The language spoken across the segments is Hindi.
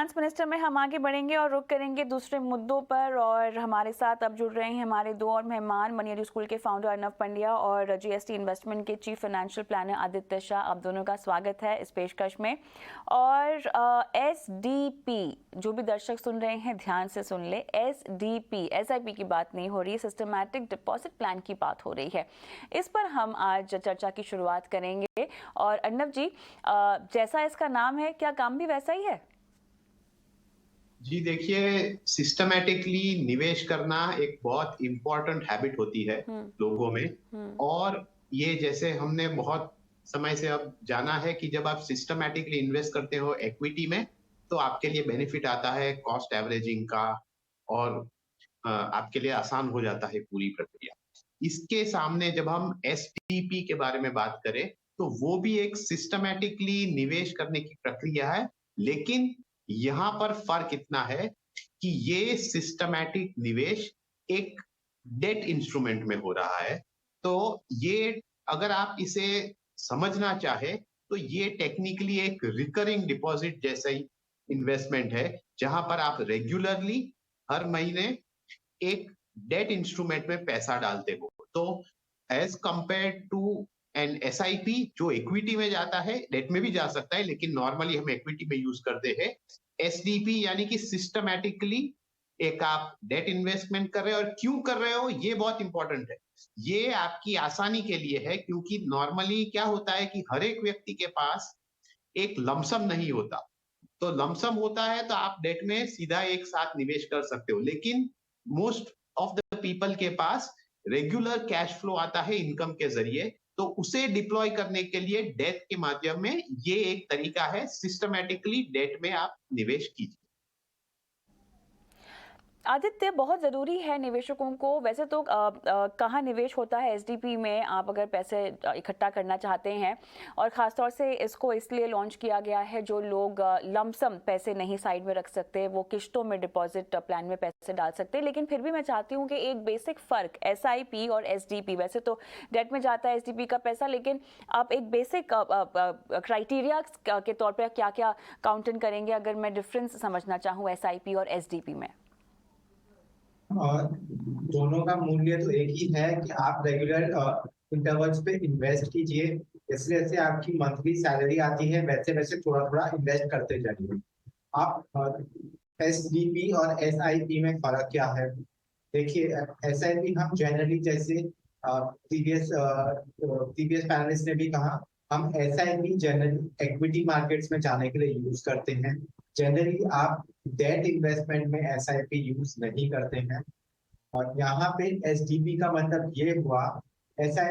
फाइनेंस मिनिस्टर में हम आगे बढ़ेंगे और रुख करेंगे दूसरे मुद्दों पर। और हमारे साथ अब जुड़ रहे हैं हमारे दो और मेहमान, मनियरी स्कूल के फाउंडर अर्नव पंड्या और जीएसटी इन्वेस्टमेंट के chief financial planner Aditya Shah. आप दोनों का स्वागत है इस पेशकश में। और एसडीपी, जो भी दर्शक सुन रहे हैं ध्यान से सुन ले, एसडीपी एसआईपी की बात नहीं हो रही, सिस्टमैटिक डिपॉजिट प्लान की बात हो रही है। इस पर हम आज चर्चा की शुरुआत करेंगे। और अर्नव जी, जैसा इसका नाम है, क्या काम भी वैसा ही है? जी देखिए, सिस्टमैटिकली निवेश करना एक बहुत इंपॉर्टेंट हैबिट होती है लोगों में। और ये जैसे हमने बहुत समय से अब जाना है कि जब आप सिस्टमैटिकली इन्वेस्ट करते हो इक्विटी में, तो आपके लिए बेनिफिट आता है कॉस्ट एवरेजिंग का, और आपके लिए आसान हो जाता है पूरी प्रक्रिया। इसके सामने जब हम एसटीपी के बारे में बात करें, तो वो भी एक सिस्टमैटिकली निवेश करने की प्रक्रिया है, लेकिन यहाँ पर फर्क इतना है कि ये सिस्टमैटिक निवेश एक डेट इंस्ट्रूमेंट में हो रहा है। तो ये, अगर आप इसे समझना चाहे, तो ये टेक्निकली एक रिकरिंग डिपॉजिट जैसा ही इन्वेस्टमेंट है, जहां पर आप रेगुलरली हर महीने एक डेट इंस्ट्रूमेंट में पैसा डालते हो। तो as compared to an SIP जो इक्विटी में जाता है, डेट में भी जा सकता है, लेकिन नॉर्मली हम इक्विटी में यूज करते हैं। एसडीपी यानी कि सिस्टमैटिकली एक आप डेट इन्वेस्टमेंट कर रहे हो। और क्यों कर रहे हो, ये बहुत इंपॉर्टेंट है। ये आपकी आसानी के लिए है, क्योंकि नॉर्मली क्या होता है कि हर एक व्यक्ति के पास एक लमसम नहीं होता। तो लमसम होता है तो आप डेट में सीधा एक साथ निवेश कर सकते हो, लेकिन मोस्ट ऑफ द पीपल के पास रेगुलर कैश फ्लो आता है इनकम के जरिए। तो उसे डिप्लॉय करने के लिए डेट के माध्यम में ये एक तरीका है, सिस्टमैटिकली डेट में आप निवेश कीजिए। आदित्य, बहुत ज़रूरी है निवेशकों को, वैसे तो कहाँ निवेश होता है एसडीपी में, आप अगर पैसे इकट्ठा करना चाहते हैं। और ख़ासतौर से इसको इसलिए लॉन्च किया गया है, जो लोग लमसम पैसे नहीं साइड में रख सकते, वो किश्तों में डिपॉजिट प्लान में पैसे डाल सकते हैं। लेकिन फिर भी मैं चाहती हूँ कि एक बेसिक फ़र्क एसआईपी और एसडीपी, वैसे तो डेट में जाता है एसडीपी का पैसा, लेकिन आप एक बेसिक क्राइटेरिया के तौर पर क्या क्या काउंट करेंगे अगर मैं डिफरेंस समझना चाहूँ एसआईपी और एसडीपी में? और दोनों का मूल्य तो एक ही है कि आप रेगुलर इंटरवल्स पे इन्वेस्ट कीजिए। जैसे जैसे आपकी मंथली सैलरी आती है, वैसे वैसे थोड़ा थोड़ा इन्वेस्ट करते जाइए। आप एसडीपी और एसआईपी में फर्क क्या है? देखिए, एसआईपी हम जनरली, जैसे प्रीवियस प्रीवियस पैनलिस्ट ने भी कहा, हम एसआईपी जनरली इक्विटी मार्केट्स में जाने के लिए यूज करते हैं। जनरली आप डेट इन्वेस्टमेंट में एसआईपी यूज नहीं करते हैं। और यहाँ पे एसडीपी का मतलब ये हुआ, ऐसा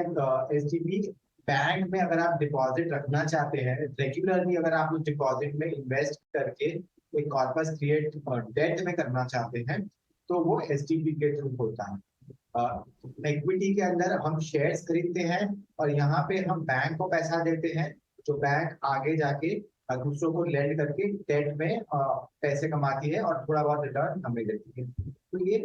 एसडीपी बैंक में अगर आप डिपॉजिट रखना चाहते हैं रेगुलरली, अगर आप उस डिपॉजिट में इन्वेस्ट करके एक कॉर्पस क्रिएट डेट में करना चाहते हैं, तो वो एसडीपी के थ्रू होता है। इक्विटी के अंदर हम शेयर्स खरीदते हैं और यहाँ पे हम बैंक को पैसा देते हैं, जो बैंक आगे जाके दूसरों को लेंड करके डेट में पैसे कमाती है और थोड़ा बहुत रिटर्न हमें देती है। तो ये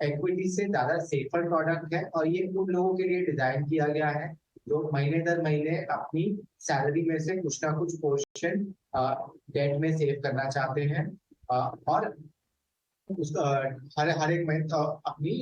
इक्विटी से ज्यादा सेफर प्रोडक्ट है, और ये उन लोगों के लिए डिजाइन किया गया है जो महीने दर महीने अपनी सैलरी में से कुछ ना कुछ पोर्शन डेट में सेव करना चाहते हैं। और हर हर एक महीने अपनी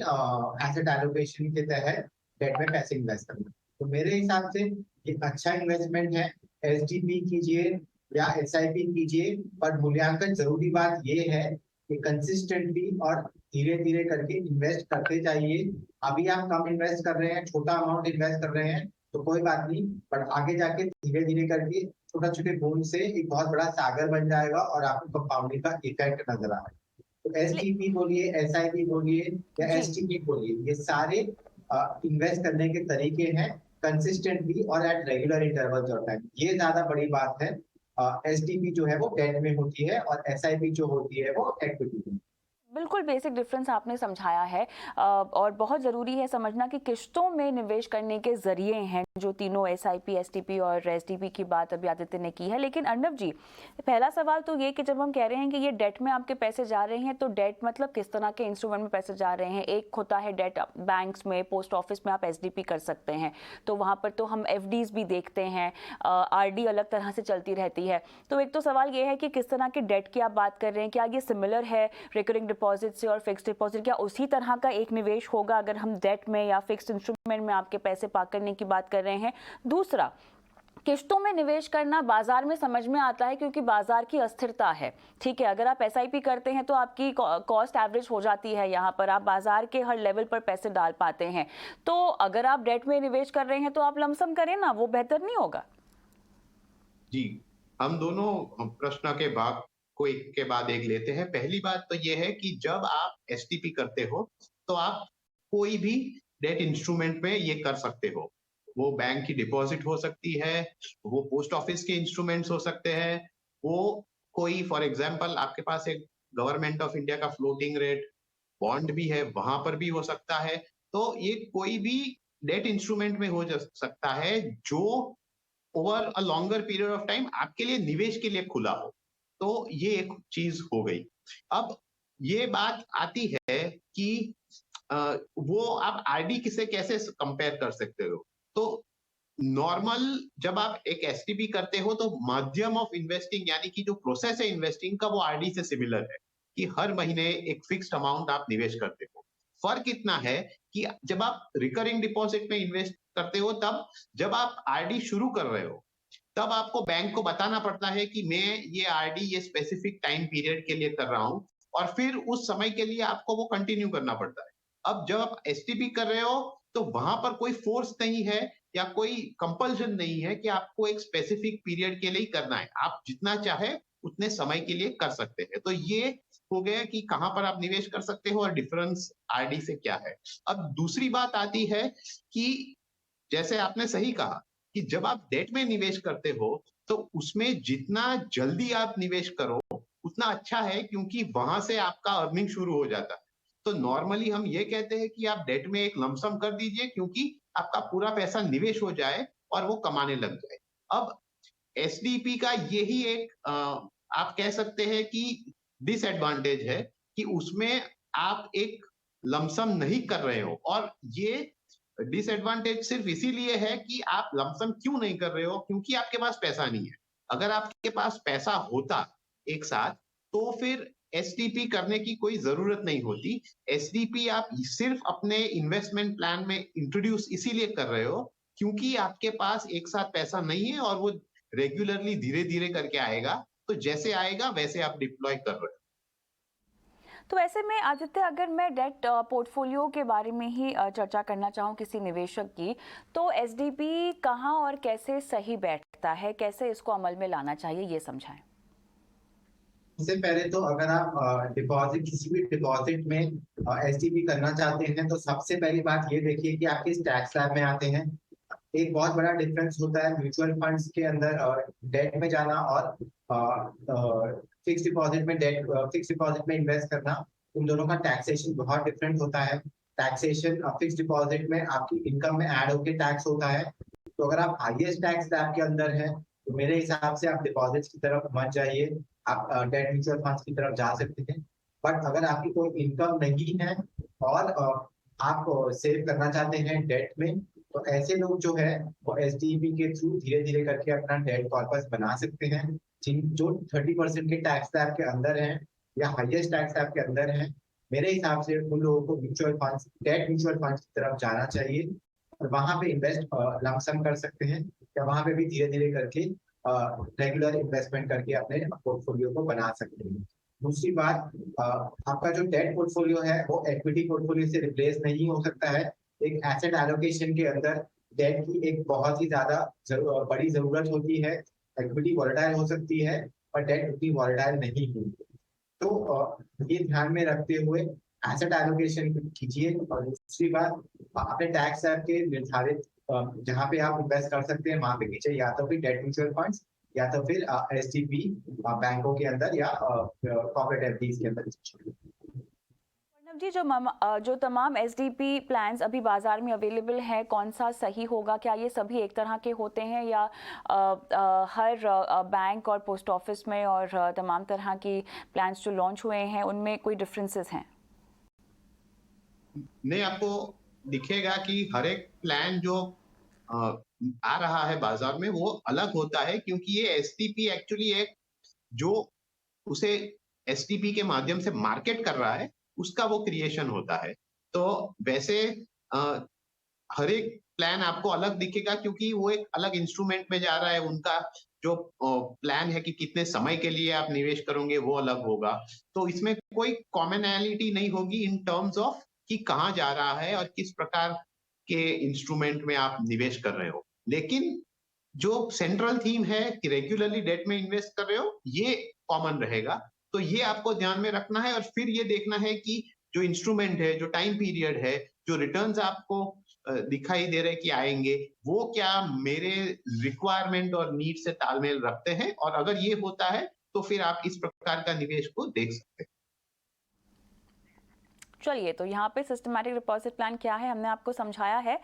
एसेट एलोकेशन के तहत डेट में पैसे इन्वेस्ट करना। तो मेरे हिसाब से ये अच्छा इन्वेस्टमेंट है। एसडीपी कीजिए या एसआईपी कीजिए, पर मूल्यांकन जरूरी बात ये है कि कंसिस्टेंटली और धीरे धीरे करके इन्वेस्ट करते जाइए। अभी आप कम इन्वेस्ट कर रहे हैं, छोटा अमाउंट इन्वेस्ट कर रहे हैं, तो कोई बात नहीं, पर आगे जाके धीरे धीरे करके छोटा छोटे बूंद से एक बहुत बड़ा सागर बन जाएगा और आपको कंपाउंडिंग का इफेक्ट नजर आएगा। तो एसटीपी बोलिए, एसआईपी बोलिए या एसटीपी बोलिए, ये सारे इन्वेस्ट करने के तरीके हैं, कंसिस्टेंटली और at regular intervals of time. ये ज्यादा बड़ी बात है। एसटीपी जो है वो डेट में होती है और एसआईपी जो होती है वो इक्विटी में। बिल्कुल बेसिक डिफरेंस आपने समझाया है और बहुत ज़रूरी है समझना कि किश्तों में निवेश करने के ज़रिए हैं जो तीनों एसआईपी, एसटीपी और एसडीपी की बात अभी आदित्य ने की है। लेकिन अर्णव जी, पहला सवाल तो ये कि जब हम कह रहे हैं कि ये डेट में आपके पैसे जा रहे हैं, तो डेट मतलब किस तरह के इंस्ट्रूमेंट में पैसे जा रहे हैं? एक होता है डेट बैंक्स में, पोस्ट ऑफिस में आप एसडीपी कर सकते हैं, तो वहाँ पर तो हम एफडीज भी देखते हैं, आरडी अलग तरह से चलती रहती है। तो एक तो सवाल ये है कि किस तरह की डेट की आप बात कर रहे हैं, क्या ये सिमिलर है रिकरिंग डिपॉजिट से और फिक्स्ड डिपॉजिट? क्या उसी तरह का एक निवेश होगा अगर हम डेट में या फिक्स्ड इंस्ट्रूमेंट में आपके पैसे पार्क करने की बात कर रहे हैं? दूसरा, किश्तों में निवेश करना बाजार में समझ में आता है क्योंकि बाजार की अस्थिरता है, ठीक है। अगर आप एसआईपी करते हैं तो आपकी कॉस्ट एवरेज हो जाती है, यहाँ पर आप बाजार के हर लेवल पर पैसे डाल पाते हैं। तो अगर आप डेट में निवेश कर रहे हैं तो आप लमसम करें ना, वो बेहतर नहीं होगा? जी, हम दोनों प्रश्न के भाग को एक के बाद एक लेते हैं। पहली बात तो ये है कि जब आप एसटीपी करते हो तो आप कोई भी डेट इंस्ट्रूमेंट में ये कर सकते हो। वो बैंक की डिपॉजिट हो सकती है, वो पोस्ट ऑफिस के इंस्ट्रूमेंट्स हो सकते हैं, वो कोई फॉर एग्जांपल आपके पास एक गवर्नमेंट ऑफ इंडिया का फ्लोटिंग रेट बॉन्ड भी है, वहां पर भी हो सकता है। तो ये कोई भी डेट इंस्ट्रूमेंट में हो सकता है जो over a longer period of time आपके लिए निवेश के लिए खुला हो। तो ये एक चीज हो गई। अब ये बात आती है कि वो आप आरडी किसे कैसे कंपेयर कर सकते हो। तो नॉर्मल जब आप एक एसटीपी करते हो तो माध्यम ऑफ इन्वेस्टिंग यानी कि जो प्रोसेस है इन्वेस्टिंग का वो आरडी से सिमिलर है कि हर महीने एक फिक्स्ड अमाउंट आप निवेश करते हो। फर्क इतना है कि जब आप रिकरिंग डिपॉजिट में इन्वेस्ट करते हो तब जब आप आरडी शुरू कर रहे हो तब आपको बैंक को बताना पड़ता है कि मैं ये आरडी ये स्पेसिफिक टाइम पीरियड के लिए कर रहा हूं और फिर उस समय के लिए आपको वो कंटिन्यू करना पड़ता है। अब जब आप एसटीपी कर रहे हो तो वहां पर कोई फोर्स नहीं है या कोई कंपल्शन नहीं है कि आपको एक स्पेसिफिक पीरियड के लिए ही करना है। आप जितना चाहे उतने समय के लिए कर सकते हैं। तो ये हो गया कि कहां पर आप निवेश कर सकते हो और डिफरेंस आरडी से क्या है। अब दूसरी बात आती है कि जैसे आपने सही कहा कि जब आप डेट में निवेश करते हो तो उसमें जितना जल्दी आप निवेश करो उतना अच्छा है क्योंकि वहां से आपका अर्निंग शुरू हो जाता है। तो नॉर्मली हम ये कहते हैं कि आप डेट में एक लमसम कर दीजिए क्योंकि आपका पूरा पैसा निवेश हो जाए और वो कमाने लग जाए। अब एसडीपी का यही एक आप कह सकते हैं कि डिसएडवांटेज है कि उसमें आप एक लमसम नहीं कर रहे हो और ये डिसएडवांटेज सिर्फ इसीलिए है कि आप लमसम क्यों नहीं कर रहे हो क्योंकि आपके पास पैसा नहीं है। अगर आपके पास पैसा होता एक साथ तो फिर एसडीपी करने की कोई जरूरत नहीं होती। एसडीपी आप सिर्फ अपने इन्वेस्टमेंट प्लान में इंट्रोड्यूस इसीलिए कर रहे हो क्योंकि आपके पास एक साथ पैसा नहीं है और वो रेगुलरली धीरे धीरे करके आएगा। तो जैसे आएगा वैसे आप डिप्लॉय कर रहे हो। तो ऐसे में आदित्य, अगर मैं डेट पोर्टफोलियो के बारे में ही चर्चा करना चाहूँ किसी निवेशक की, तो एसडीपी कहाँ और कैसे सही बैठता है, कैसे इसको अमल में लाना चाहिए, ये समझाएं। इससे पहले तो अगर आप डिपॉजिट किसी भी डिपॉजिट में एसटीपी करना चाहते हैं तो सबसे पहली बात ये देखिए कि आप किस टैक्स स्लैब में आते हैं। एक बहुत बड़ा डिफरेंस होता है म्यूचुअल फंड्स के अंदर डेट में जाना और फिक्स डिपॉजिट में इन्वेस्ट करना। उन दोनों का टैक्सेशन बहुत डिफरेंट होता है। टैक्सेशन फिक्स डिपॉजिट में आपकी इनकम में ऐड होकर टैक्स होता है। तो अगर आप हाईएस्ट टैक्स स्लैब के अंदर हैं तो मेरे हिसाब से आप डिपॉजिट्स की तरफ मत जाइए, आप डेट म्यूचुअल फंड्स की तरफ जा सकते हैं। बट अगर आपकी कोई इनकम नहीं है और आप सेव करना चाहते हैं डेट में, तो ऐसे लोग जो है वो एसडीपी के थ्रू धीरे धीरे करके अपना डेट कॉर्पस बना सकते हैं। जिन जो 30% के टैक्स स्लैब के अंदर हैं या हाईएस्ट टैक्स स्लैब के अंदर हैं, मेरे हिसाब से उन लोगों को mutual funds debt mutual funds की तरफ जाना चाहिए और वहां पे इन्वेस्ट लमसम कर सकते हैं या वहां पे भी धीरे धीरे करके रेगुलर इन्वेस्टमेंट करके अपने पोर्टफोलियो को बना सकते हैं। दूसरी बात, आपका जो डेट पोर्टफोलियो है वो इक्विटी पोर्टफोलियो से रिप्लेस नहीं हो सकता है। एक एसेट एलोकेशन के अंदर डेट की एक बहुत ही ज्यादा बड़ी जरूरत होती है। इक्विटी वॉलेटाइल हो सकती है पर डेट उतनी वॉलेटाइल नहीं होती। तो ये ध्यान में रखते हुए एसेट एलोकेशन कीजिए। और दूसरी बात, अपने टैक्स स्लैब के निर्धारित जहाँ पे आप इन्वेस्ट कर सकते हैं वहां पे कीजिए, या तो फिर डेट म्यूचुअल फंड्स या तो फिर एसटीपी बैंकों के अंदर या कॉर्पोरेट एफडीज के अंदर। जी, जो तमाम एसडीपी प्लान्स अभी बाजार में अवेलेबल हैं, कौन सा सही होगा? क्या ये सभी एक तरह के होते हैं या हर बैंक और पोस्ट ऑफिस में और तमाम तरह की प्लान्स जो लॉन्च हुए हैं उनमें कोई डिफरेंसेस हैं? नहीं, आपको दिखेगा कि हर एक प्लान जो आ रहा है बाजार में वो अलग होता है, क्योंकि ये एसटीपी एक्चुअली एक जो उसे एसटीपी के माध्यम से मार्केट कर रहा है उसका वो क्रिएशन होता है। तो वैसे हर एक प्लान आपको अलग दिखेगा, क्योंकि वो एक अलग इंस्ट्रूमेंट में जा रहा है। उनका जो प्लान है कि कितने समय के लिए आप निवेश करोगे वो अलग होगा। तो इसमें कोई कॉमनैलिटी नहीं होगी इन टर्म्स ऑफ कि कहाँ जा रहा है और किस प्रकार के इंस्ट्रूमेंट में आप निवेश कर रहे हो। लेकिन जो सेंट्रल थीम है कि रेगुलरली डेट में इन्वेस्ट कर रहे हो, ये कॉमन रहेगा। तो ये आपको ध्यान में रखना है और फिर ये देखना है कि जो इंस्ट्रूमेंट है, जो टाइम पीरियड है, जो रिटर्न्स आपको दिखाई दे रहे कि आएंगे, वो क्या मेरे रिक्वायरमेंट और नीड से तालमेल रखते हैं। और अगर ये होता है तो फिर आप इस प्रकार का निवेश को देख सकते हैं। चलिए, तो यहाँ पे सिस्टमैटिक डिपॉजिट प्लान क्या है हमने आपको समझाया है,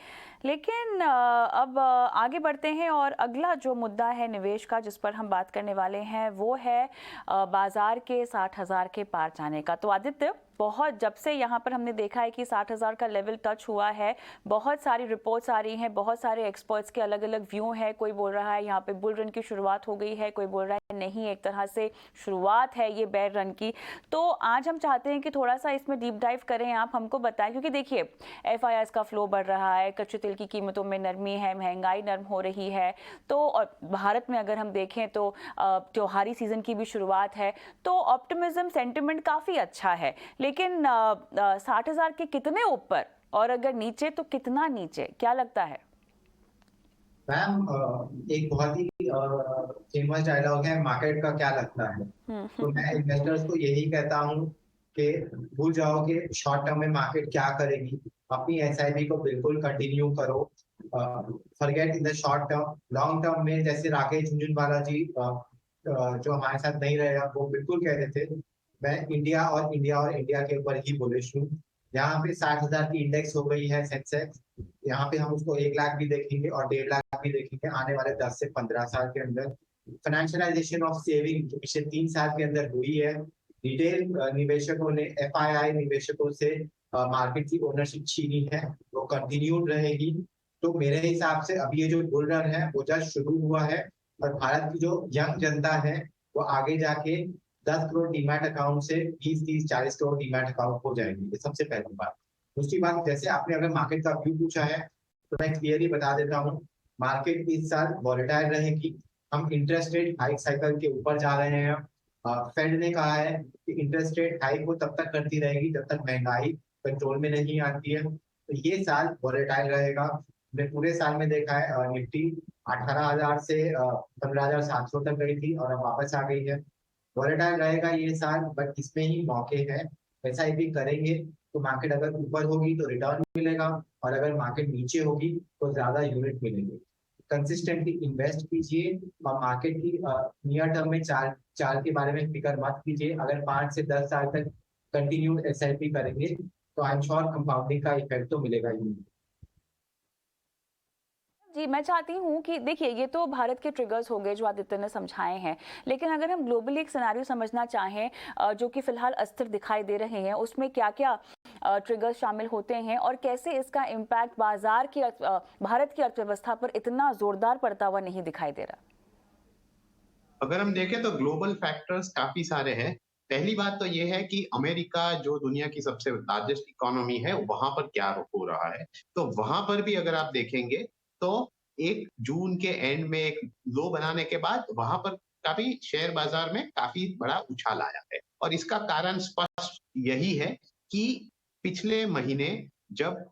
लेकिन अब आगे बढ़ते हैं और अगला जो मुद्दा है निवेश का जिस पर हम बात करने वाले हैं वो है बाजार के 60,000 के पार जाने का। तो आदित्य, बहुत जब से यहाँ पर हमने देखा है कि 60,000 का लेवल टच हुआ है, बहुत सारी रिपोर्ट्स आ रही हैं, बहुत सारे एक्सपर्ट्स के अलग अलग व्यू हैं। कोई बोल रहा है यहाँ पे बुल रन की शुरुआत हो गई है, कोई बोल रहा है नहीं, एक तरह से शुरुआत है ये बेयर रन की। तो आज हम चाहते हैं कि थोड़ा सा इसमें डीप डाइव करें, आप हमको बताएं, क्योंकि देखिए एफआईआईस का फ्लो बढ़ रहा है, कच्चे तेल की कीमतों में नरमी है, महंगाई नरम हो रही है। तो और भारत में अगर हम देखें तो त्योहारी सीजन की भी शुरुआत है, तो ऑप्टिमिज्म सेंटिमेंट काफ़ी अच्छा है। लेकिन 60,000 के कितने ऊपर और अगर नीचे तो कितना नीचे, क्या लगता है? मैम, एक बहुत ही फेमस डायलॉग है, मार्केट का क्या लगता है। तो मैं इन्वेस्टर्स को यही कहता हूँ कि भूल जाओ कि शॉर्ट टर्म में मार्केट क्या करेगी। अपनी एसआईपी को बिल्कुल कंटिन्यू करो। Forget in the short term. Long term में जैसे राकेश झुनझुनवाला जी जो हमारे साथ नहीं रहे, वो बिल्कुल कहते थे मैं इंडिया के ऊपर ही बुलिश हूँ। यहाँ पे 60,000 की इंडेक्स हो गई है सेंसेक्स। यहाँ पे हम उसको 1 लाख भी देखेंगे और 1.5 लाख भी देखेंगे आने वाले 10 से 15 साल के अंदर। फाइनेंशियलाइजेशन ऑफ सेविंग जो पिछले 3 साल के अंदर हुई है, रिटेल निवेशकों ने एफआईआई निवेशकों से मार्केट की ओनरशिप छीनी है, वो कंटिन्यूड रहेगी। तो मेरे हिसाब से अभी ये जो बुल रन है वो जस्ट शुरू हुआ है और भारत की जो यंग जनता है वो आगे जाके 10 करोड़ डीमैट अकाउंट से 20, 30, 40 करोड़ डीमैट अकाउंट हो जाएंगे। ये सबसे पहली बात। दूसरी बात, जैसे आपने अगर मार्केट का व्यू पूछा है तो मैं क्लियरली बता देता हूँ, मार्केट इस साल वॉलेटाइल रहेगी। हम इंटरेस्ट रेट हाइक साइकिल के ऊपर जा रहे हैं। फेड ने कहा है कि इंटरेस्ट रेट हाइक वो तब तक करती रहेगी जब तक महंगाई कंट्रोल में नहीं आती है। तो ये साल वॉलेटाइल रहेगा। हमने पूरे साल में देखा है निफ्टी 18,000 से 15,700 तक गई थी और अब वापस आ गई है। वॉलेटाइल रहेगा ये साल, बट इसमें ही मौके हैं। एसआईपी करेंगे तो मार्केट अगर ऊपर होगी तो रिटर्न मिलेगा और अगर मार्केट नीचे होगी तो ज्यादा यूनिट मिलेंगे। कंसिस्टेंटली इन्वेस्ट कीजिए और मार्केट की नियर टर्म में चाल के बारे में फिक्र मत कीजिए। अगर 5 से 10 साल तक कंटिन्यू एसआईपी करेंगे तो आई एम श्योर कंपाउंडिंग का इफेक्ट तो मिलेगा ही। जी, मैं चाहती हूँ कि देखिए ये तो भारत के ट्रिगर्स हो गए जो आदित्य ने समझाए हैं, लेकिन अगर हम ग्लोबली एक सिनेरियो समझना चाहें जो कि फिलहाल अस्थिर दिखाई दे रहे हैं, उसमें क्या क्या ट्रिगर्स शामिल होते हैं और कैसे इसका इम्पैक्ट बाजार की भारत की अर्थव्यवस्था पर इतना जोरदार पड़ता हुआ नहीं दिखाई दे रहा? अगर हम देखें तो ग्लोबल फैक्टर्स काफी सारे हैं। पहली बात तो ये है कि अमेरिका जो दुनिया की सबसे लार्जेस्ट इकोनॉमी है, वहां पर क्या हो रहा है। तो वहां पर भी अगर आप देखेंगे तो 1 जून के एंड में एक लो बनाने के बाद वहां पर काफी शेयर बाजार में काफी बड़ा उछाल आया है। और इसका कारण स्पष्ट यही है कि पिछले महीने जब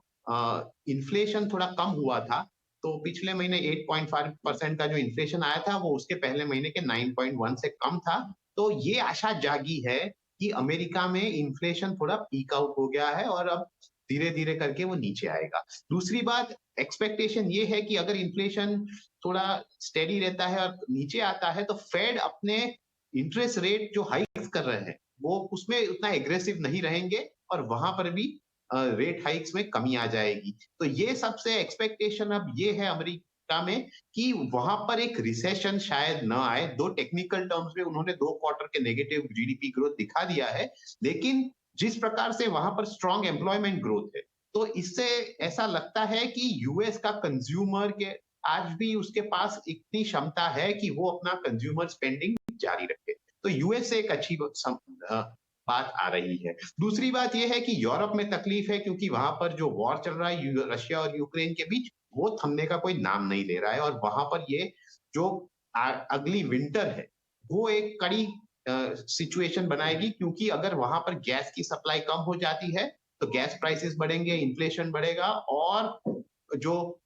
इन्फ्लेशन थोड़ा कम हुआ था, तो पिछले महीने 8.5% का जो इन्फ्लेशन आया था वो उसके पहले महीने के 9.1 से कम था। तो ये आशा जागी है कि अमेरिका में इन्फ्लेशन थोड़ा पीक आउट हो गया है और अब धीरे धीरे करके वो नीचे आएगा। दूसरी बात, एक्सपेक्टेशन ये है कि अगर इन्फ्लेशन थोड़ा स्टेडी रहता है और नीचे आता है तो फेड अपने इंटरेस्ट रेट जो हाइक कर रहे हैं वो उसमें उतना एग्रेसिव नहीं रहेंगे और वहां पर भी रेट हाइक्स में कमी आ जाएगी। तो ये सबसे एक्सपेक्टेशन अब ये है अमेरिका में कि वहां पर एक रिसेशन शायद न आए। दो टेक्निकल टर्म्स में उन्होंने 2 क्वार्टर के नेगेटिव जीडीपी ग्रोथ दिखा दिया है, लेकिन जिस प्रकार से वहां पर स्ट्रॉन्ग एम्प्लॉयमेंट ग्रोथ है, तो इससे ऐसा लगता है कि यूएस का कंज्यूमर के आज भी उसके पास इतनी क्षमता है कि वो अपना कंज्यूमर स्पेंडिंग जारी रखे। तो यूएस से एक अच्छी बात आ रही है। दूसरी बात यह है कि यूरोप में तकलीफ है क्योंकि वहां पर जो वॉर चल रहा है रशिया और यूक्रेन के बीच, वो थमने का कोई नाम नहीं ले रहा है और वहां पर ये जो अगली विंटर है वो एक कड़ी सिचुएशन बनाएगी, क्योंकि अगर वहां पर गैस की सप्लाई कम हो जाती है तो गैस प्राइसेस बढ़ेंगे, इन्फ्लेशन बढ़ेगा और जो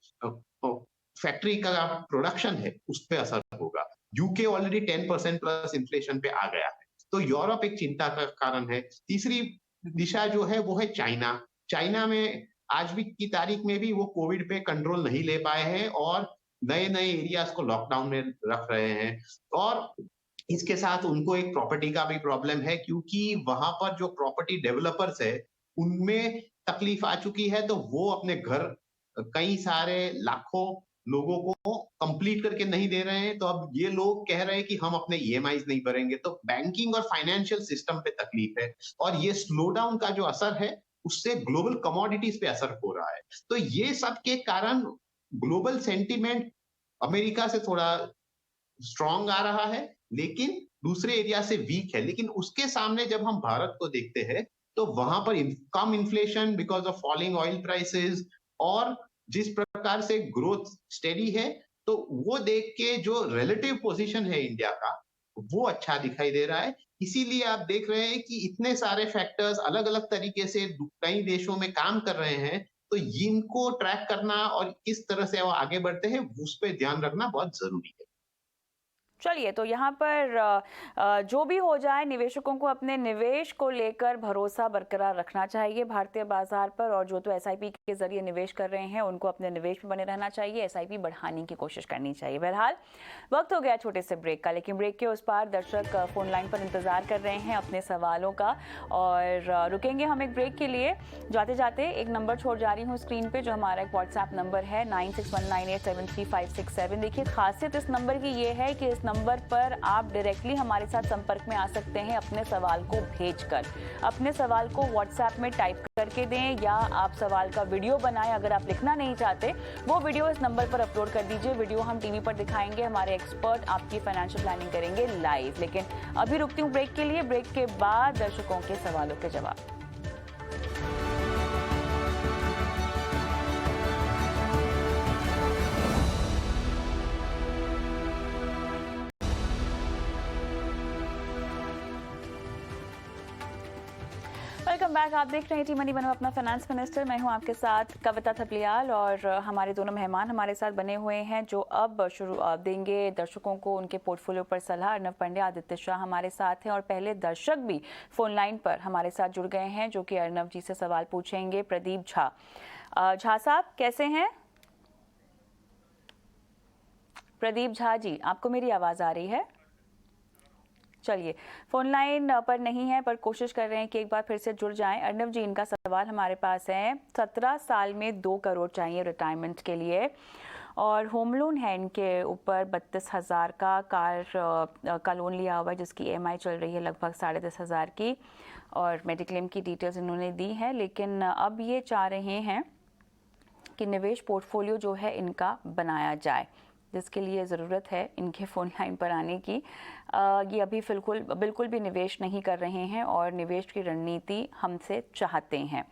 फैक्ट्री का प्रोडक्शन है उस पर असर होगा। यूके ऑलरेडी 10% प्लस इन्फ्लेशन पे आ गया है, तो यूरोप एक चिंता का कारण है। तीसरी दिशा जो है वो है चाइना। चाइना में आज भी की तारीख में भी वो कोविड पे कंट्रोल नहीं ले पाए हैं और नए नए एरियाज को लॉकडाउन में रख रहे हैं। और इसके साथ उनको एक प्रॉपर्टी का भी प्रॉब्लम है, क्योंकि वहां पर जो प्रॉपर्टी डेवलपर्स है उनमें तकलीफ आ चुकी है, तो वो अपने घर कई सारे लाखों लोगों को कंप्लीट करके नहीं दे रहे हैं। तो अब ये लोग कह रहे हैं कि हम अपने ईएमआई नहीं भरेंगे, तो बैंकिंग और फाइनेंशियल सिस्टम पे तकलीफ है। और ये स्लो डाउन का जो असर है उससे ग्लोबल कमोडिटीज पे असर हो रहा है। तो ये सब के कारण ग्लोबल सेंटीमेंट अमेरिका से थोड़ा स्ट्रॉन्ग आ रहा है, लेकिन दूसरे एरिया से वीक है। लेकिन उसके सामने जब हम भारत को देखते हैं तो वहां पर कम inflation because of falling oil prices और जिस प्रकार से ग्रोथ स्टेडी है, तो वो देख के जो रिलेटिव पोजीशन है इंडिया का वो अच्छा दिखाई दे रहा है। इसीलिए आप देख रहे हैं कि इतने सारे फैक्टर्स अलग अलग तरीके से कई देशों में काम कर रहे हैं, तो इनको ट्रैक करना और किस तरह से वो आगे बढ़ते हैं उस पर ध्यान रखना बहुत जरूरी है। चलिए, तो यहाँ पर जो भी हो जाए, निवेशकों को अपने निवेश को लेकर भरोसा बरकरार रखना चाहिए भारतीय बाजार पर, और जो तो एसआईपी के जरिए निवेश कर रहे हैं उनको अपने निवेश में बने रहना चाहिए, एसआईपी बढ़ाने की कोशिश करनी चाहिए। बहरहाल वक्त हो गया छोटे से ब्रेक का, लेकिन ब्रेक के उस पार दर्शक फोन लाइन पर इंतजार कर रहे हैं अपने सवालों का, और रुकेंगे हम एक ब्रेक के लिए। जाते जाते एक नंबर छोड़ जा रही हूँ स्क्रीन पे, जो हमारा एक व्हाट्सएप नंबर है 9619873567। देखिए, खासियत इस नंबर की ये है कि इस नंबर पर आप डायरेक्टली हमारे साथ संपर्क में आ सकते हैं अपने सवाल को भेजकर। अपने सवाल को व्हाट्सएप में टाइप करके दें, या आप सवाल का वीडियो बनाएं। अगर आप लिखना नहीं चाहते, वो वीडियो इस नंबर पर अपलोड कर दीजिए। वीडियो हम टीवी पर दिखाएंगे, हमारे एक्सपर्ट आपकी फाइनेंशियल प्लानिंग करेंगे लाइव। लेकिन अभी रुकती हूँ ब्रेक के लिए, ब्रेक के बाद दर्शकों के सवालों के जवाब। Welcome back. आप देख रहे हैं टी मनी बनो अपना फाइनेंस मिनिस्टर। मैं हूं आपके साथ कविता थपलियाल, और हमारे दोनों मेहमान हमारे साथ बने हुए हैं जो अब शुरू देंगे दर्शकों को उनके पोर्टफोलियो पर सलाह। अर्नब पंड्या, आदित्य शाह हमारे साथ हैं, और पहले दर्शक भी फोन लाइन पर हमारे साथ जुड़ गए हैं जो कि अर्नब जी से सवाल पूछेंगे। प्रदीप झा, झा साहब कैसे हैं? प्रदीप झा जी, आपको मेरी आवाज़ आ रही है? चलिए, फोन लाइन पर नहीं है पर कोशिश कर रहे हैं कि एक बार फिर से जुड़ जाएं। अर्नब जी, इनका सवाल हमारे पास है। 17 साल में 2 करोड़ चाहिए रिटायरमेंट के लिए, और होम लोन है इनके ऊपर 32,000 का। कार का लोन लिया हुआ है जिसकी ईएमआई चल रही है लगभग 10,500 की, और मेडिक्लेम की डिटेल्स इन्होंने दी है। लेकिन अब ये चाह रहे हैं कि निवेश पोर्टफोलियो जो है इनका बनाया जाए, जिसके लिए ज़रूरत है इनके फ़ोन लाइन पर आने की। ये अभी बिल्कुल भी निवेश नहीं कर रहे हैं और निवेश की रणनीति हमसे चाहते हैं।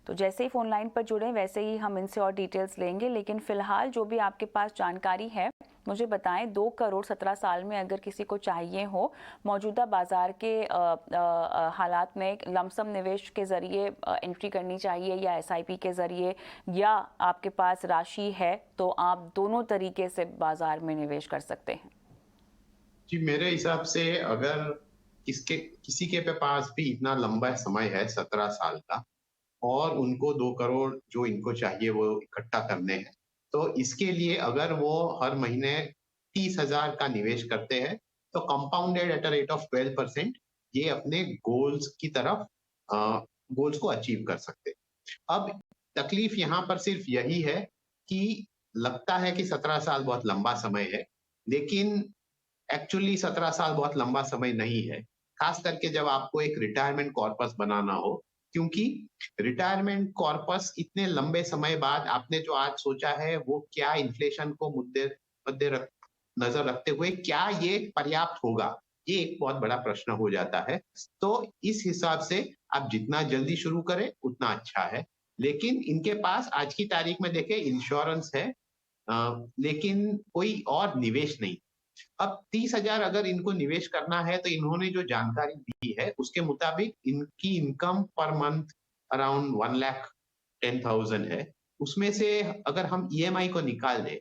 तो जैसे ही फ़ोन लाइन पर जुड़ें वैसे ही हम इनसे और डिटेल्स लेंगे। लेकिन फ़िलहाल जो भी आपके पास जानकारी है मुझे बताएं। 2 करोड़ 17 साल में अगर किसी को चाहिए हो, मौजूदा बाज़ार के हालात में लमसम निवेश के ज़रिए एंट्री करनी चाहिए या एसआईपी के ज़रिए, या आपके पास राशि है, तो आप दोनों तरीके से बाज़ार में निवेश कर सकते हैं। जी, मेरे हिसाब से अगर किसी के पास भी इतना लंबा समय है 17 साल का, और उनको 2 करोड़ जो इनको चाहिए वो इकट्ठा करने हैं, तो इसके लिए अगर वो हर महीने 30,000 का निवेश करते हैं तो compounded at a rate of 12%, ये अपने गोल्स की तरफ गोल्स को अचीव कर सकते हैं। अब तकलीफ यहाँ पर सिर्फ यही है कि लगता है कि 17 साल बहुत लंबा समय है, लेकिन एक्चुअली 17 साल बहुत लंबा समय नहीं है, खास करके जब आपको एक रिटायरमेंट कॉर्पस बनाना हो, क्योंकि रिटायरमेंट कॉर्पस इतने लंबे समय बाद आपने जो आज सोचा है वो क्या इन्फ्लेशन को मध्य नजर रखते हुए क्या ये पर्याप्त होगा, ये एक बहुत बड़ा प्रश्न हो जाता है। तो इस हिसाब से आप जितना जल्दी शुरू करें उतना अच्छा है, लेकिन इनके पास आज की तारीख में देखें इंश्योरेंस है, लेकिन कोई और निवेश नहीं। अब 30,000 अगर इनको निवेश करना है तो इन्होंने जो जानकारी दी है उसके मुताबिक इनकी इनकम पर मंथ अराउंड 1,10,000 है। उसमें से अगर हम ईएमआई को निकाल दें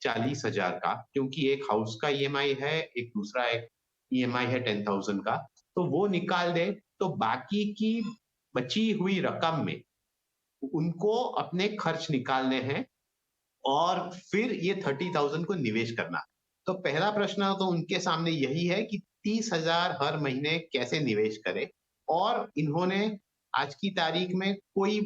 40,000 का, क्योंकि एक हाउस का ईएमआई है, एक दूसरा एक ईएमआई है 10,000 का, तो वो निकाल दे तो बाकी की बची हुई रकम में उनको अपने खर्च निकालने हैं और फिर ये 30,000 को निवेश करना। तो पहला प्रश्न तो उनके सामने यही है कि 30,000 हर महीने कैसे निवेश करें, और इन्होंने आज की तारीख में कोई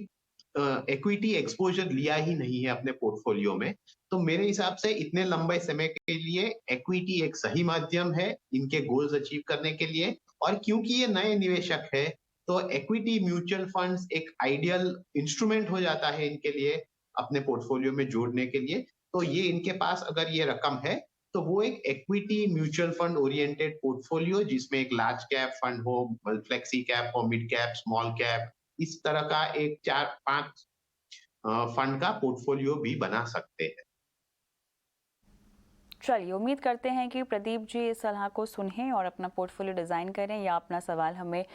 इक्विटी एक्सपोजर लिया ही नहीं है अपने पोर्टफोलियो में। तो मेरे हिसाब से इतने लंबे समय के लिए इक्विटी एक सही माध्यम है इनके गोल्स अचीव करने के लिए। और क्योंकि ये नए निवेशक है तो इक्विटी म्यूचुअल फंड्स एक आइडियल इंस्ट्रूमेंट हो जाता है इनके लिए अपने पोर्टफोलियो में जोड़ने के लिए। तो ये इनके पास अगर ये रकम है तो वो एक equity mutual fund oriented portfolio जिसमें एक लार्ज कैप फंड हो, फ्लेक्सी कैप हो, मिड कैप, स्मॉल कैप, इस तरह का एक 4-5 फंड का पोर्टफोलियो भी बना सकते हैं। चलिए, उम्मीद करते हैं कि प्रदीप जी इस सलाह को सुनें और अपना पोर्टफोलियो डिज़ाइन करें या अपना सवाल हमें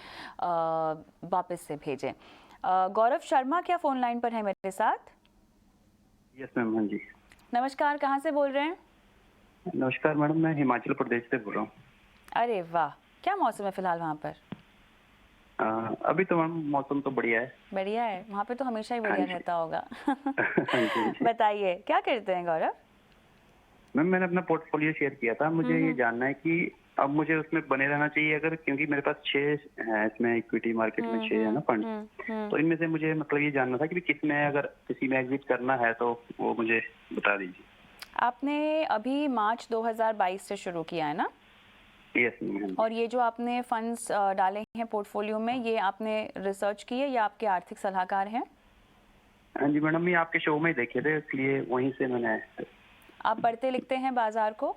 वापस से भेजें। गौरव शर्मा क्या फ़ोन लाइन पर है मेरे साथ? यस मैम, हाँ जी। नमस्कार, कहाँ से बोल रहे हैं? नमस्कार मैडम, मैं हिमाचल प्रदेश से बोल रहा हूँ। अरे वाह, क्या मौसम है फिलहाल वहाँ पर? अभी तो मैम मौसम तो बढ़िया है। बढ़िया है, वहाँ पे तो हमेशा ही बढ़िया रहता होगा। हाँ जी। बताइए क्या करते हैं गौरव? मैम मैंने अपना पोर्टफोलियो शेयर किया था, मुझे ये जानना है कि अब मुझे उसमें बने रहना चाहिए अगर, क्योंकि मेरे पास 6 है इसमें इक्विटी मार्केट में 6 है ना फंड। तो इनमें से मुझे मतलब ये जानना था कि किसमें अगर किसी में एग्जिट करना है तो वो मुझे बता दीजिए। आपने अभी मार्च 2022 से शुरू किया है ना? Yes ma'am. और ये जो आपने फंड्स डाले हैं पोर्टफोलियो में, ये आपने रिसर्च की है या आपके आर्थिक सलाहकार हैं? हाँ जी मैडम, ये आपके शो में ही देखे थे इसलिए वहीं से मैंने। आप पढ़ते लिखते हैं बाजार को,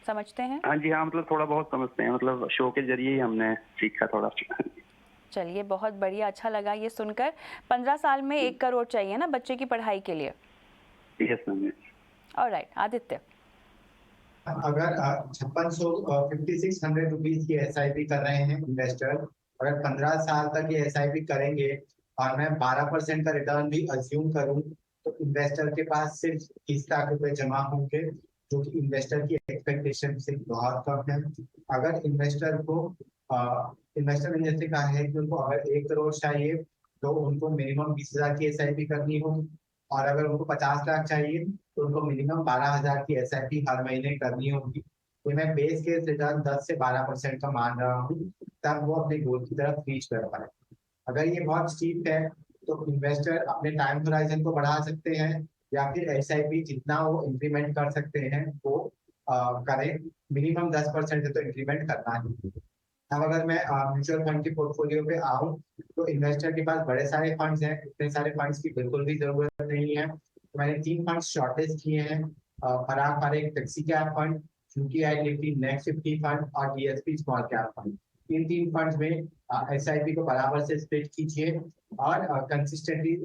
समझते हैं? हाँ जी, हाँ मतलब थोड़ा बहुत समझते हैं, मतलब शो के जरिए ही हमने सीखा थोड़ा। चलिए, बहुत बढ़िया, अच्छा लगा ये सुनकर। 15 साल में 1 करोड़ चाहिए ना बच्चे की पढ़ाई के लिए? Yes ma'am. ऑलराइट, आदित्य। अगर 5600 रुपीज की एसआईपी कर रहे हैं इन्वेस्टर, अगर 15 साल तक ये एसआईपी करेंगे और मैं 12% का रिटर्न भी अज्यूम करूं तो इन्वेस्टर के पास सिर्फ 30 लाख रुपए जमा होंगे, जो कि इन्वेस्टर की एक्सपेक्टेशन से बहुत कम है। अगर इन्वेस्टर ने जैसे कहा है कि उनको अगर 1 करोड़ चाहिए तो उनको मिनिमम 20,000 की एसआईपी करनी होगी, और अगर उनको 50 लाख चाहिए तो उनको मिनिमम 12,000 की एसआईपी हर महीने करनी होगी। तो मैं बेस केस रिटर्न 10 से 12% का मान रहा हूँ, तब वो अपने गोल की तरफ रीच कर पाए। अगर ये बहुत स्टीप है तो इन्वेस्टर अपने टाइम होराइजन को बढ़ा सकते हैं या फिर एसआईपी जितना वो इंक्रीमेंट कर सकते हैं वो करें। मिनिमम 10% से तो इंक्रीमेंट करना ही। अब अगर मैं म्यूचुअल फंड के पोर्टफोलियो पे आऊं तो इन्वेस्टर के पास बड़े सारे फंड्स हैं, इतने सारे फंड्स की बिल्कुल भी जरूरत नहीं है। तो मैंने 3 फंड्स शॉर्टलिस्ट किए हैं, फराग फारिग flexi cap fund, UTI Nifty next 50 fund और डीएसपी स्मॉल कैप फंड। इन 3 फंड्स में एसआईपी को बराबर से स्प्लिट कीजिए और कंसिस्टेंटली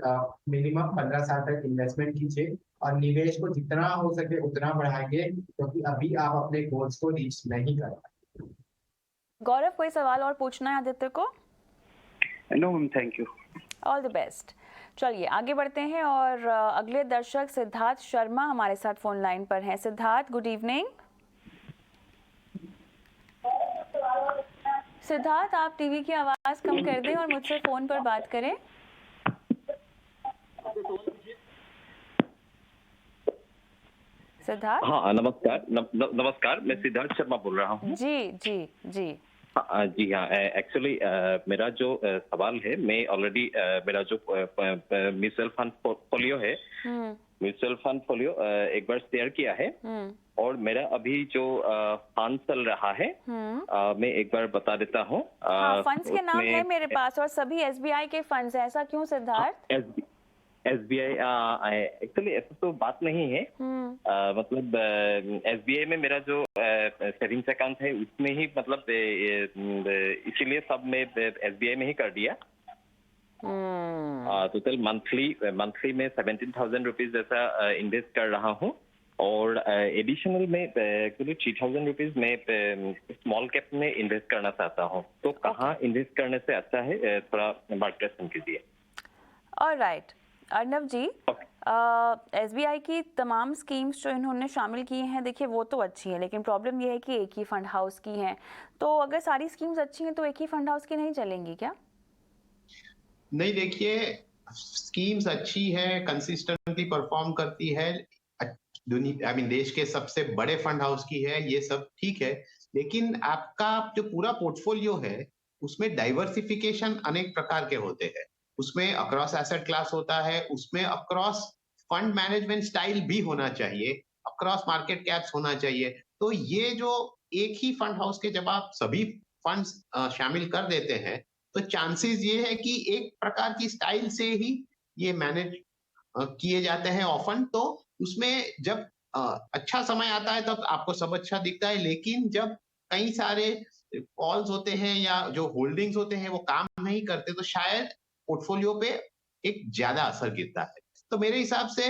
मिनिमम 15 साल तक इन्वेस्टमेंट कीजिए और निवेश को जितना हो सके उतना बढ़ाएंगे, क्योंकि अभी आप अपने गोल्स को रीच नहीं कर पाए। गौरव, कोई सवाल और पूछना है आदित्य को? No ma'am, thank you. All the best. चलिए आगे बढ़ते हैं और अगले दर्शक सिद्धार्थ शर्मा हमारे साथ फोन लाइन पर हैं। Siddharth, good evening. सिद्धार्थ, आप टीवी की आवाज कम कर दें और मुझसे फोन पर बात करें। सिद्धार्थ? हाँ नमस्कार। नमस्कार, मैं सिद्धार्थ शर्मा बोल रहा हूँ। जी जी जी। जी हाँ, एक्चुअली मेरा जो सवाल है, मैं ऑलरेडी मेरा जो म्यूचुअल फंड पोर्टफोलियो है, हम्म म्यूचुअल फंड पोर्टफोलियो एक बार शेयर किया है। हम्म और मेरा अभी जो फंड चल रहा है, मैं एक बार बता देता हूँ। हाँ, फंड्स के नाम है उसमें मेरे पास और सभी एसबीआई के फंड्स हैं। ऐसा क्यों सिद्धार्थ? SBI एक्चुअली ऐसा तो बात नहीं है। मतलब SBI में मेरा जो सेविंग्स अकाउंट है उसमें ही, मतलब इसीलिए सब मैं SBI में ही कर दिया। टोटल मंथली में 17,000 रुपीज जैसा इन्वेस्ट कर रहा हूँ। और एडिशनल में एक्चुअली 3,000 रुपीज में स्मॉल कैप में इन्वेस्ट करना चाहता हूँ। तो कहाँ इन्वेस्ट करने से अच्छा है, थोड़ा मार्गदर्शन कीजिए। ऑलराइट अर्नव जी, एसबीआई की तमाम स्कीम्स जो इन्होंने शामिल की हैं, देखिए वो तो अच्छी हैं, लेकिन प्रॉब्लम ये है कि एक ही फंड हाउस की हैं। तो अगर सारी स्कीम्स अच्छी हैं तो एक ही फंड हाउस की नहीं चलेंगी क्या? नहीं, देखिए, स्कीम्स अच्छी है, कंसिस्टेंटली परफॉर्म करती है, दुनिया देश के सबसे बड़े फंड हाउस की है, ये सब ठीक है। लेकिन आपका जो पूरा पोर्टफोलियो है उसमें डाइवर्सिफिकेशन अनेक प्रकार के होते हैं। उसमें अक्रॉस एसेट क्लास होता है, उसमें अक्रॉस फंड मैनेजमेंट स्टाइल भी होना चाहिए, अक्रॉस मार्केट कैप्स होना चाहिए। तो ये जो एक ही फंड हाउस के जब आप सभी फंड्स शामिल कर देते हैं तो चांसेस ये है कि एक प्रकार की स्टाइल से ही ये मैनेज किए जाते हैं ऑफन। तो उसमें जब अच्छा समय आता है तब आपको सब अच्छा दिखता है, लेकिन जब कई सारे कॉल्स होते हैं या जो होल्डिंग्स होते हैं वो काम नहीं करते तो शायद पोर्टफोलियो पे एक ज्यादा असर गिरता है। तो मेरे हिसाब से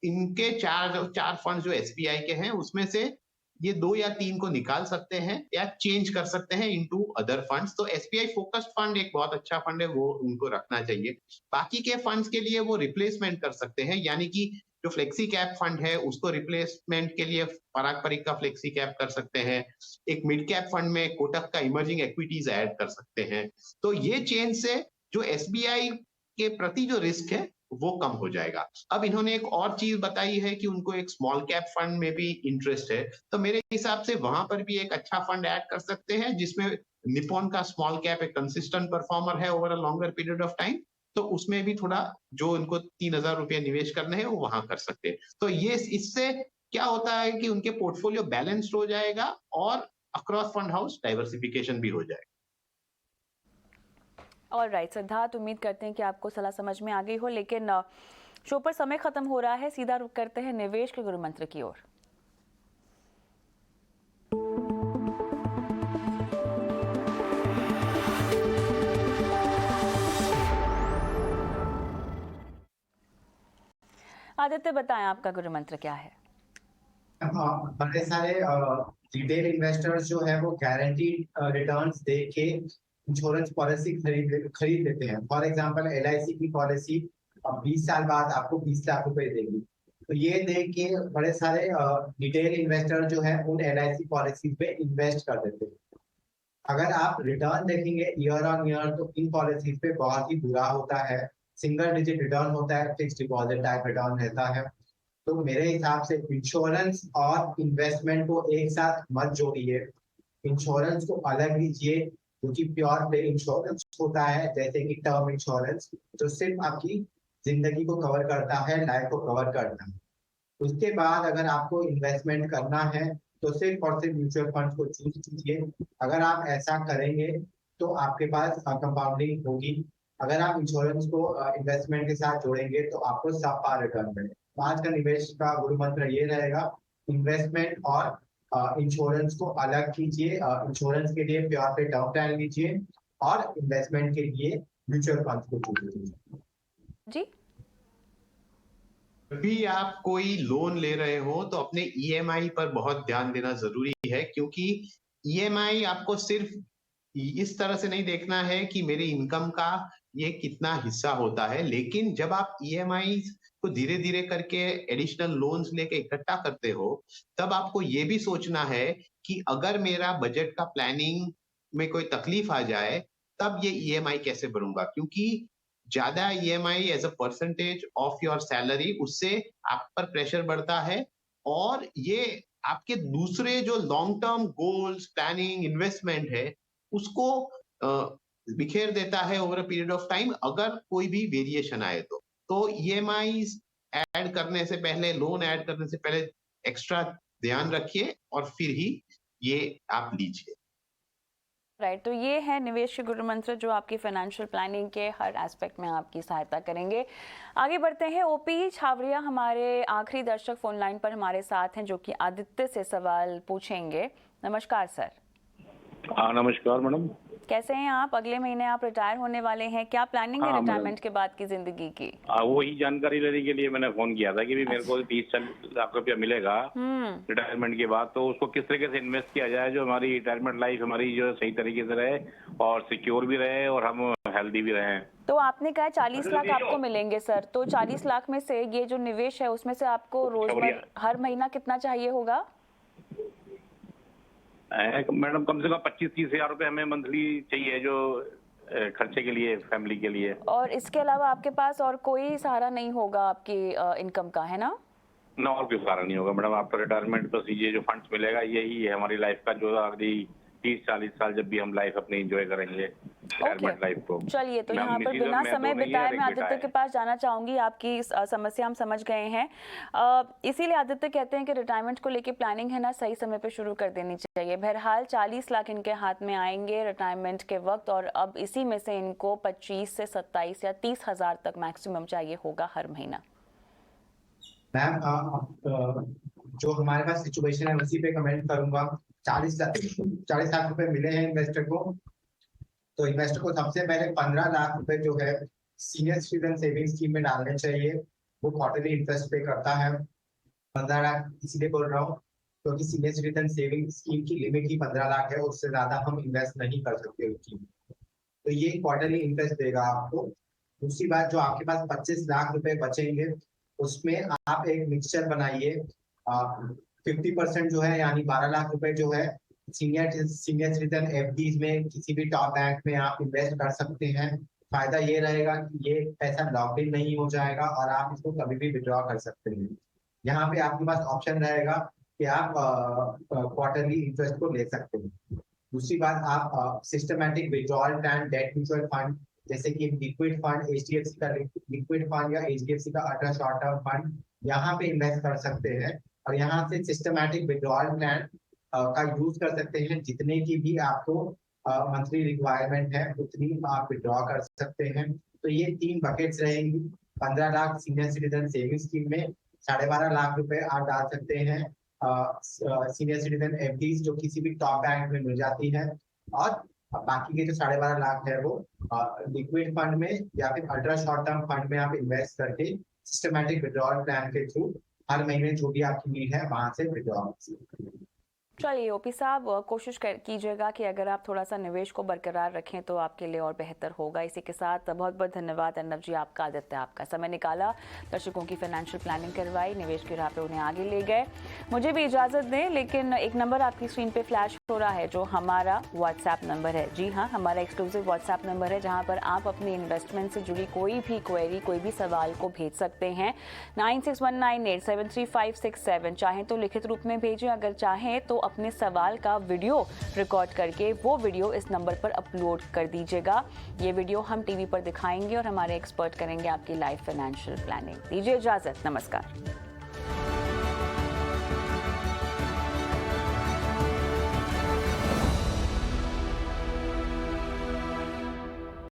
इनके चार फंड जो एसबीआई के हैं उसमें से ये 2 या 3 को निकाल सकते हैं या चेंज कर सकते हैं इनटू अदर फंड्स। तो एसबीआई फोकस्ड फंड एक बहुत अच्छा फंड है, वो उनको रखना चाहिए। बाकी के फंड्स के लिए वो रिप्लेसमेंट कर सकते हैं, यानी कि जो फ्लेक्सी कैप फंड है उसको रिप्लेसमेंट के लिए पारंपरिक का फ्लेक्सी कैप कर सकते हैं। एक मिड कैप फंड में कोटक का इमर्जिंग इक्विटीज ऐड कर सकते हैं। तो ये चेंज से जो एसबीआई के प्रति जो रिस्क है वो कम हो जाएगा। अब इन्होंने एक और चीज बताई है कि उनको एक स्मॉल कैप फंड में भी इंटरेस्ट है, तो मेरे हिसाब से वहां पर भी एक अच्छा फंड ऐड कर सकते हैं जिसमें निप्पॉन का स्मॉल कैप एक कंसिस्टेंट परफॉर्मर है over a longer period of time. तो उसमें भी थोड़ा जो उनको 3,000 रुपया निवेश करने हैं वो वहां कर सकते हैं। तो ये इससे क्या होता है कि उनके पोर्टफोलियो बैलेंस्ड हो जाएगा और अक्रॉस फंड हाउस डाइवर्सिफिकेशन भी हो जाएगा। ऑलराइट सिद्धार्थ, उम्मीद करते हैं कि आपको सलाह समझ में आ गई हो, लेकिन शो पर समय खत्म हो रहा है। सीधा रुख करते हैं निवेश के गुरु मंत्र की ओर। आदित्य, बताएं आपका गुरु मंत्र क्या है? बड़े सारे रिटेल इन्वेस्टर्स जो है वो गारंटीड रिटर्न्स दे के इंश्योरेंस पॉलिसी खरीद लेते हैं। फॉर एग्जांपल LIC की पॉलिसी 20 साल बाद आपको 20 लाख रुपए देगी। तो ये देख के बड़े सारे रिटेल इन्वेस्टर जो है उन LIC पॉलिसी पे इन्वेस्ट कर देते हैं। अगर आप रिटर्न देखेंगे ईयर ऑन ईयर तो इन पॉलिसीज पे बहुत ही बुरा होता है। सिंगल डिजिट रिटर्न होता है, फिक्स डिपॉजिट टाइप रिटर्न रहता है। तो मेरे हिसाब से इंश्योरेंस और इन्वेस्टमेंट को एक साथ मत जोड़िए। इंश्योरेंस को अलग लीजिए, क्योंकि प्योर प्ले इंश्योरेंस होता है, जैसे कि टर्म इंश्योरेंस जो सिर्फ आपकी जिंदगी को कवर करता है, लाइफ को कवर करता है। उसके बाद अगर आपको इन्वेस्टमेंट करना है तो सिर्फ और सिर्फ म्यूचुअल फंड को चूज कीजिए। अगर आप ऐसा करेंगे तो आपके पास कंपाउंडिंग होगी। अगर आप इंश्योरेंस को इन्वेस्टमेंट के साथ जोड़ेंगे तो आपको सबपार रिटर्न मिलेगा। आज का निवेश का गुरु मंत्र ये रहेगा, इन्वेस्टमेंट और इंश्योरेंस को अलग कीजिए। इंश्योरेंस के लिए प्योर पे टर्म प्लान लीजिए और इन्वेस्टमेंट के लिए म्यूचुअल फंड को चूज कीजिए। जी, भी आप कोई लोन ले रहे हो तो अपने ईएमआई पर बहुत ध्यान देना जरूरी है, क्योंकि ईएमआई आपको सिर्फ इस तरह से नहीं देखना है कि मेरी इनकम का ये कितना हिस्सा होता है, लेकिन जब आप ईएमआई को धीरे धीरे करके एडिशनल लोन्स लेके इकट्ठा करते हो तब आपको ये भी सोचना है कि अगर मेरा बजट का प्लानिंग में कोई तकलीफ आ जाए तब ये ईएमआई कैसे भरूंगा। क्योंकि ज्यादा EMI as a percentage of your salary, उससे आप पर प्रेशर बढ़ता है और ये आपके दूसरे जो long term goals, planning, investment है, उसको बिखेर देता है over a period of time, अगर कोई भी वेरिएशन आए तो ईएमआई ऐड करने से पहले, लोन ऐड करने से पहले एक्स्ट्रा ध्यान रखिए और फिर ही ये आप लीजिए। राइट, तो ये है निवेश के गुरु मंत्र जो आपकी फाइनेंशियल प्लानिंग के हर एस्पेक्ट में आपकी सहायता करेंगे। आगे बढ़ते हैं, ओपी छावरिया हमारे आखिरी दर्शक फोन लाइन पर हमारे साथ हैं जो कि आदित्य से सवाल पूछेंगे। नमस्कार सर। हाँ नमस्कार मैडम, कैसे हैं आप? अगले महीने आप रिटायर होने वाले हैं, क्या प्लानिंग है रिटायरमेंट के बाद की जिंदगी की? वही जानकारी लेने के लिए मैंने फोन किया था कि भी मेरे को 30-40 लाख रुपया मिलेगा रिटायरमेंट के बाद, तो उसको किस तरीके से इन्वेस्ट किया जाए जो हमारी रिटायरमेंट लाइफ हमारी जो सही तरीके से रहे और सिक्योर भी रहे और हम हेल्दी भी रहे। तो आपने कहा 40 लाख आपको मिलेंगे सर, तो 40 लाख में से ये जो निवेश है उसमें से आपको रोज हर महीना कितना चाहिए होगा? मैडम कम से कम 25-30 हजार रुपए हमें मंथली चाहिए जो खर्चे के लिए, फैमिली के लिए। और इसके अलावा आपके पास और कोई सहारा नहीं होगा आपकी इनकम का, है ना? ना, और कोई सहारा नहीं होगा मैडम। आपका रिटायरमेंट बस ये जो फंड्स मिलेगा यही है हमारी लाइफ का, जो अगली 30-40 साल जब भी हम लाइफ अपनी एंजॉय करेंगे रिटायरमेंट लाइफ को। चलिए, तो यहाँ पर बिना समय बिताए मैं आदित्य के पास जाना चाहूंगी। आपकी समस्या हम समझ गए हैं, इसीलिए आदित्य कहते हैं कि रिटायरमेंट को लेके प्लानिंग है ना सही समय पे शुरू कर देनी चाहिए। बहरहाल 40 लाख इनके हाथ में आएंगे रिटायरमेंट के वक्त, और अब इसी में से इनको 25 से 27 या 30 हजार तक मैक्सिमम चाहिए होगा हर महीना। मैम जो हमारे पास सिचुएशन है उसी पे कमेंट करूंगा। 40 लाख रुपए मिले हैं इन्वेस्टर को, तो इन्वेस्टर को सबसे पहले 15 लाख रुपए जो है सीनियर सिटीजन सेविंग स्कीम में डालने चाहिए। वो क्वार्टरली इंटरेस्ट पे करता है। 15 लाख इसीलिए बोल रहा हूँ क्योंकि सीनियर सिटीजन सेविंग स्कीम की लिमिट ही 15 लाख है, उससे ज्यादा हम इन्वेस्ट नहीं कर सकते उसकी, तो ये क्वार्टरली इंटरेस्ट देगा आपको। दूसरी बात, जो आपके पास 25 लाख रुपए बचेंगे उसमें आप एक मिक्सचर बनाइए। 50% जो है यानी 12 लाख रुपए जो है सीनियर सिटीजन एफडीज में किसी भी टॉप बैंक में आप इन्वेस्ट कर सकते हैं। फायदा ये रहेगा कि ये पैसा लॉक्ड इन नहीं हो जाएगा और आप इसको कभी भी विड्रॉ कर सकते हैं। यहाँ पे आपके पास ऑप्शन रहेगा कि आप क्वार्टरली इंटरेस्ट को ले सकते हैं। दूसरी बात, आप systematic withdrawal plan, debt mutual fund जैसे कि लिक्विड फंड, एचडीएफसी का लिक्विड फंड या एचडीएफसी का अल्ट्रा शॉर्ट टर्म फंड, यहाँ पे इन्वेस्ट कर सकते हैं और यहाँ से सिस्टमैटिक विड्रॉल प्लान का यूज कर सकते हैं। जितने की भी आपको मंथली रिक्वायरमेंट है उतनी आप विड्रॉ कर सकते हैं। तो ये 3 बकेट्स रहेंगी। 15 lakh senior citizen saving scheme में, 12.5 लाख रुपए आप डाल सकते हैं सीनियर सिटीजन एफडीज जो किसी भी टॉप बैंक में मिल जाती है, और बाकी के जो 12.5 लाख है वो लिक्विड फंड में या फिर अल्ट्रा शॉर्ट टर्म फंड में आप इन्वेस्ट करके सिस्टमैटिक विड्रॉल प्लान के थ्रू हर महीने जो भी आपकी नीड है वहां से विड्रॉ। चलिए ओपी साहब, कोशिश कीजिएगा कि अगर आप थोड़ा सा निवेश को बरकरार रखें तो आपके लिए और बेहतर होगा। इसी के साथ बहुत बहुत धन्यवाद अर्नब जी आपका, आदित्य आपका समय निकाला, दर्शकों की फाइनेंशियल प्लानिंग करवाई, निवेश की राह पे उन्हें आगे ले गए। मुझे भी इजाज़त दें, लेकिन एक नंबर आपकी स्क्रीन पे फ्लैश हो रहा है जो हमारा व्हाट्सएप नंबर है। जी हाँ, हमारा एक्सक्लूसिव व्हाट्सएप नंबर है जहाँ पर आप अपनी इन्वेस्टमेंट से जुड़ी कोई भी क्वेरी, कोई भी सवाल को भेज सकते हैं। 9619873567, चाहें तो लिखित रूप में भेजें, अगर चाहें तो अपने सवाल का वीडियो रिकॉर्ड करके वो वीडियो इस नंबर पर अपलोड कर दीजिएगा। ये वीडियो हम टीवी पर दिखाएंगे और हमारे एक्सपर्ट करेंगे आपकी लाइफ फाइनेंशियल प्लानिंग। दीजिए इजाजत, नमस्कार।